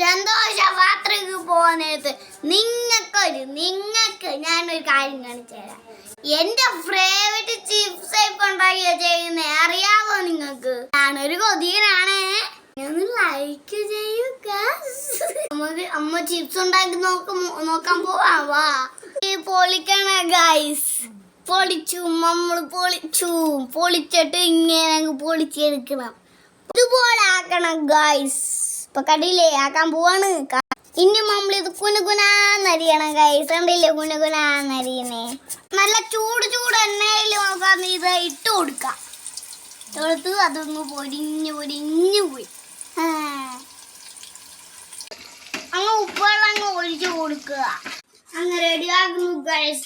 സന്തോഷയാത്രയ്ക്ക് പോകുന്നിടത്ത് നിങ്ങൾക്ക് ഞാനൊരു കാര്യം കാണിച്ചു തരാം. എന്റെ ഫേവറേറ്റ് ചിപ്സ് ഒക്കെ ഉണ്ടാക്കിയ ചെയ്യുന്നേ അറിയാവോ നിങ്ങൾക്ക്? ഞാനൊരു കൊതിയനാണ്. ലൈക്ക് ചെയ്യുക. അമ്മ ചിപ്സ് ഉണ്ടാക്കി നോക്കാൻ പോവാ. പൊളിക്കണ ഗൈസ്. പൊളിച്ചു നമ്മൾ പൊളിച്ചിട്ട് ഇങ്ങനെ പൊളിച്ചെടുക്കണം. ഇതുപോലെ ആക്കണം ഗൈസ്. ഇപ്പൊ കണ്ടില്ലേ ആക്കാൻ പോവാണ്. ഇനി നമ്മളിത് കുനുകുനാന്നരിയണം ഗൈസ്. കണ്ടില്ലേ കുനുകുനാന്നരിയണേ. നല്ല ചൂട് എണ്ണയിൽ നോക്കാൻ ഇത് ഇട്ട് കൊടുക്കാം. എടുത്ത് അതൊന്ന് പൊരിഞ്ഞു പോയി അങ്ങ് ഉപ്പുവെള്ളം അങ്ങ് ഒഴിച്ചു കൊടുക്കുക. അങ്ങ് റെഡിയാക്കുന്നു ഗൈസ്.